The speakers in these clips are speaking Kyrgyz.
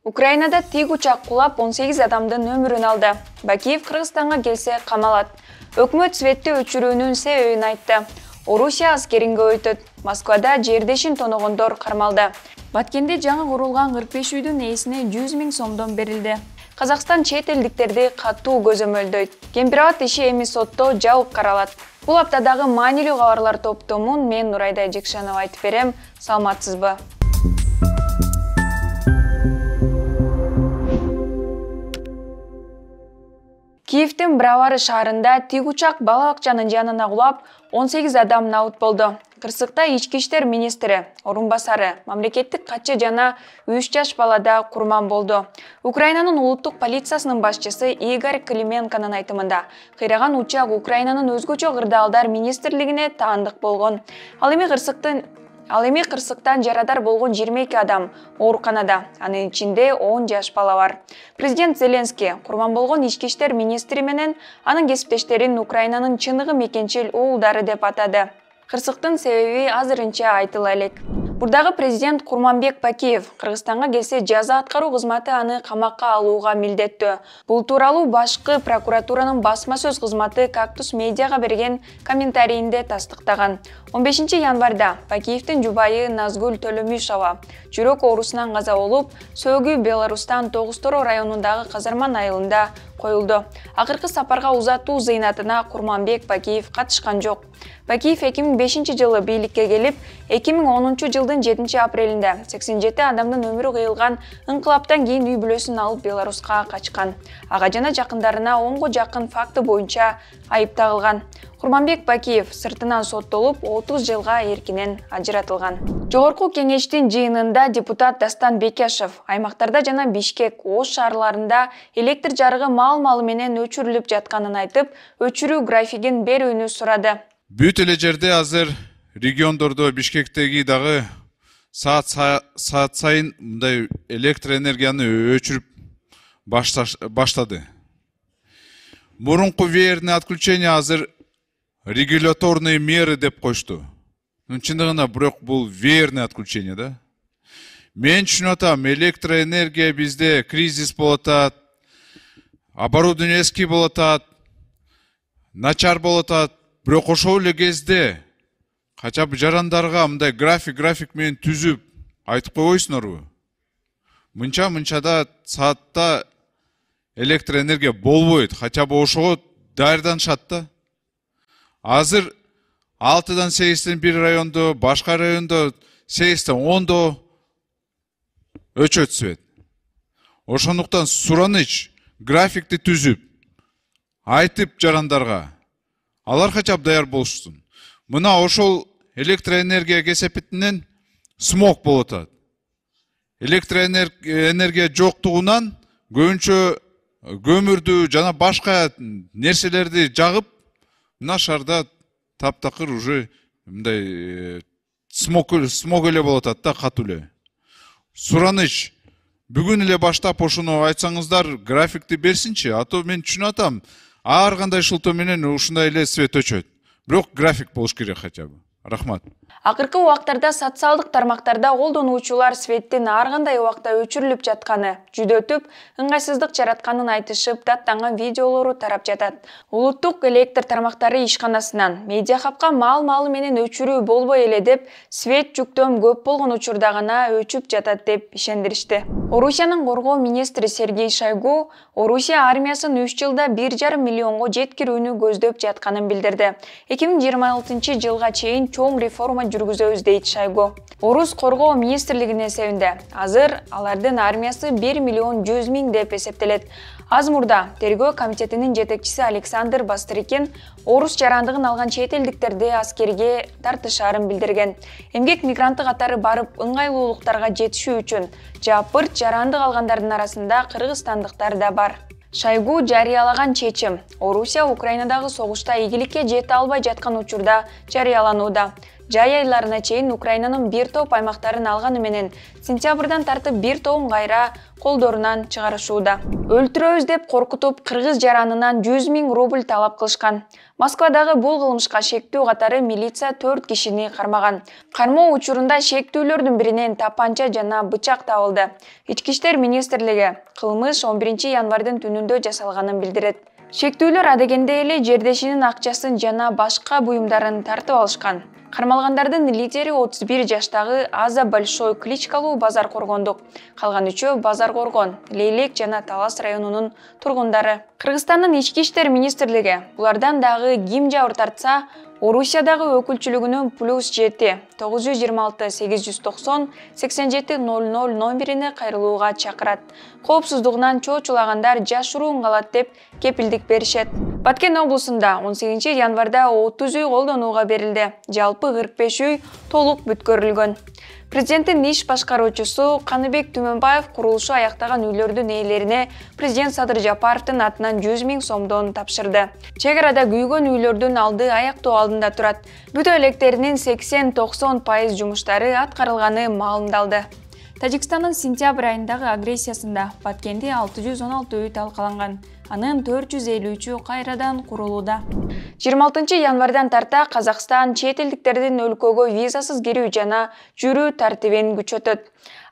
Украинада тик учак кулап 18 адамдын өмүрүн алды. Бакиев Кыргызстанга келсе камалат. Өкмөт светти өчүрүүнүн себебин айтты. Орусия аскеринге өтөт. Москвада жердешин тоногондор кармалды. Баткенде жаңы курулган 45 үйдүн ээсине 100 000 сомдон берилди. Казакстан чет элдиктерди катуу көзөмөлдөйт. Кемпирабад иши эми сотто жабык каралат. Бул аптадагы маанилүү кабарлар топтомун мен Нурайда Жекшанова айтып берем. Саламатсызбы? Киевдин Бравары шаарында тик учак бала бакчанын жанына кулап, 18 адам набыт болду. Кырсыкта ички иштер министри орунбасары мамлекеттик катчы жана 3 жаш балада курман болду. Украинанын улуттук полициясынын башчысы Игорь Клименконун айтымында, кыйраган учак Украинанын өзгөчө кырдаалдар министрлигине таандык болгон. Ал эми кырсыктан жарадар болгон 22 адам ооруканада, анын ичинде 10 жаш бала бар. Президент Зеленский курман болгон ички иштер министри менен анын кесиптештерин Украинанын чыныгы мекенчил уулдары деп атады. Кырсыктын себеби азырынча айтыла элек. Бурдагы президент Курманбек Бакиев Кыргызстанга келсе жаза аткаруу кызматы аны камакка алууга милдеттүү. Бул тууралуу башкы прокуратуранын басма сөз кызматы Кактус медиага берген комментарийинде тастыктаган. 15 январда Бакиевдин жубайы Назгүл Төлөмүшова жүрөк оорусунан каза болуп, сөөгү Беларустан Тогуз-Тороо районундагы Казарман айылында коюлду. Акыркы сапарга узатуу зыйнатына Курманбек Бакиев катышкан жок. Бакиев 2005 жылы бийликке келип, 2010 жылдын 7 апрелинде 87 адамдын өмүрү кыйылган ыңкылаптан кийин үй бүлөсүн алып Беларуска качкан. Ага жана жакындарына 10го жакын факты боюнча айып тагылган. Курманбек Бакиев сыртынан соттолуп, 30 жылга эркинен ажыратылган. Жогорку кеңештин жыйынында депутат Дастан Бекешев аймактарда жана Бишкек, Ош шаарларында электр жарыгы мал-малы менен өчүрүлүп жатканын айтып, өчүрүү графигин берүүнү сурады. Бүт эле жерде азыр региондордо Бишкектеги дагы саат сайын мындай электр энергияны өчүрүп баштады. Мурунку веерный отключение азыр регуляторные меры деп кошту. Чындыгында бирок бул веерный отключение да. Мен түшүнүп атам, электроэнергия бизде кризис болуп атат, оборудование эски болуп атат, начар болуп атат. Бирок ошол эле кезде кача жарандарга мындай график менен түзүп айтып койбойсуңарбы? Мынча саатта электроэнергия болбойт, кача ошого даярданышат да. Азыр 6-дан 8-тен бир райондо, башка райондо 8-тен 10-до өчөт свет. Ошондуктан сураныч графикти түзүп айтып жарандарга алар качап даяр болушсун. Мына ошол электроэнергия кесепетинен смог болуп атат. Электроэнергия жоктугунан көбүнчө көмүрдү жана башка нерселерди жагып, мына шаарда таптакыр уже мындай смог эле болуп атат да, катуу эле. Сураныч бүгүн эле баштап ошону айтсаңыздар, графикти берсинчи, а то мен түшүнүп атам. Ар кандай шылтоо менен ушундай эле свет өчөт. Бирок график болуш керек кача. Рахмат. Акыркы убактарда социалдык тармактарда колдонуучулар светтин ар кандай убакта өчүрүлүп жатканы жүдөтүп, ыңгайсыздык жаратканын айтышып, даттанган видеолору тарап жатат. Улуттук электр тармактары ишканасынан медиа хабка мал-малы менен өчүрүү болбой эле деп, свет жүктөм көп болгон учурда гана өчүп жатат деп ишендиришти. Орусиянын коргоо министри Сергей Шойгу Орусия армиясын 3 жылда 1,5 миллионго жеткирүүнү көздөп жатканын билдирди. 2026 жылга чейин чоң реформа жүргүзөбүз дейт Шойгу. Орус коргоо министрлигинин эсебинде азыр алардын армиясы 1,1 миллион деп эсептелет. Аз мурда тергөө комитетинин жетекчиси Александр Бастрыкин орус жарандыгын алган чет элдиктерди аскерге тартышаарын билдирген. Эмгек мигранты катары барып ыңгайлуулуктарга жетишүү үчүн жапырт жарандык алгандардын арасында кыргызстандыктар да бар. Шойгу жарыялаган чечим Орусия Украинадагы согушта ийгиликке жете албай жаткан учурда жарыяланууда. Жай айларына чейин Украинанын бир топ аймактарын алганы менен сентябрдан тартып бир тобун кайра колдорунан чыгарышууда. Өлтүрөбүз деп коркутуп, кыргыз жаранынан 100 000 рубль талап кылышкан. Москвадагы бул кылмышка шектүү катары милиция 4 кишини кармаган. Кармоо учурунда шектүүлөрдүн биринен тапанча жана бычак табылды. Ички иштер министрлиги кылмыш 11 январдын түнүндө жасалганын билдирет. Шектүүлөр адегенде эле жердешинин акчасын жана башка буюмдарын тартып алышкан. Кармалгандардын лидери 31 жаштагы Аза Большой кличкалуу базар коргондук. Калган үчөө базар коргон, Лейлек жана Талас районунун тургундары. Кыргызстандын ички иштер министрлиги булардан дагы ким жабыр тартса, Орусиядагы өкүлчүлүгүнүн +7 926 890 87 00 номерине кайрылууга чакырат. Коопсуздугунан чоочулагандар жашыруун калат деп кепилдик беришет. Баткен облусунда 18 январда 30 үй колдонууга берилди. Жалпы 45 үй толук бүткөрүлгөн. Президенттин иш башкаруучусу Каныбек Түмөнбаев курулушу аяктаган үйлөрдүн ээлерине президент Садыр Жапаровдун атынан 100 000 сомдон тапшырды. Чек арада күйгөн үйлөрдүн алды аяктоо алдында турат. Бүтө электеринин 80-90% жумуштары аткарылганы маалымдалды. Тажикстандын сентябрь айындагы агрессиясында Баткенде 616 үй талкаланган. Анын 453-ü кайрадан курулууда. 26 январдан тарта Казакстан чет элдиктердин өлкөгө визасыз кирүү жана жүрүү тартибин күчөтөт.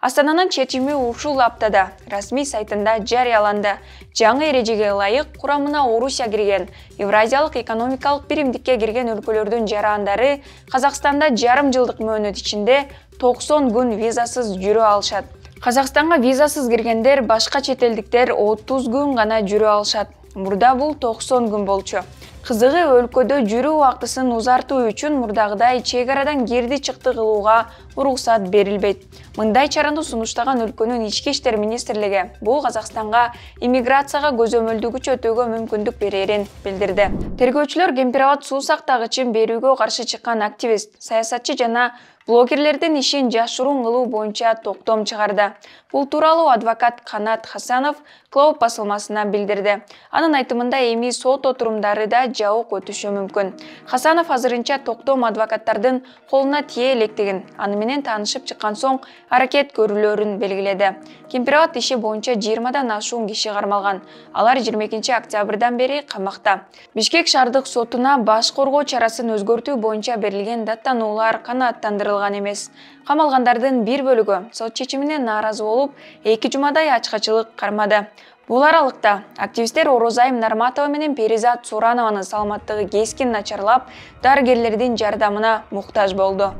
Астананын чечими ушул аптада расмий сайтында жарыяланды. Жаңы эрежеге ылайык курамына Орусия кирген, Евразиялык экономикалык биримдикке кирген өлкөлөрдүн жарандары Казакстанда жарым жылдык мөөнөт ичинде 90 күн визасыз жүрө алышат. Казакстанга визасыз киргендер башка чет элдиктер 30 күн гана жүрө алышат. Мурда бул 90 күн болчу. Кызыгы өлкөдө жүрүү убактысын узартуу үчүн мурдагыдай чек арадан кирди-чыкты кылууга уруксат берилбейт. Мындай чараны сунуштаган өлкөнүн ички иштер министрлиги бул Казакстанга иммиграцияга көзөмөлдүү күчөтүүгө мүмкүндүк берерин билдирди. Тергөөчүлөр Кемпирабад суу сактагычын берүүгө каршы чыккан активист, саясатчы жана блогерлердин ишин жашыруун кылуу боюнча токтом чыгарды. Бул тууралуу адвокат Канат Хасанов Клоуп басылмасына билдирди. Анын айтымында эми сот отурумдары да жабык өтүшү мүмкүн. Хасанов азырынча токтом адвокаттардын колуна тие электигин, аны менен таанышып чыккан соң аракет көрүлөрүн белгиледи. Кемпирабад иши боюнча 20дан ашуун киши кармалган. Алар 22 октябрдан бери камакта. Бишкек шаардык сотуна баш коргоо чарасын өзгөртүү боюнча берилген даттануулар канааттандырылган эмес. Камалгандардын бир бөлүгү сот чечимине нааразы болуп, 2 жумадай ачкачылык кармады. Бул аралыкта активисттер Орозайым Нарматова менен Перизат Суранованын саламаттыгы кескин начарлап, дарыгерлердин жардамына муктаж болду.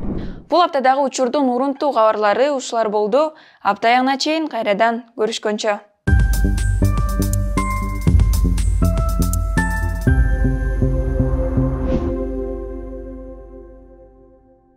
Бул аптадагы учурдун урунтуу кабарлары ушулар болду. Апта аягына чейин кайрадан көрүшкөнчө.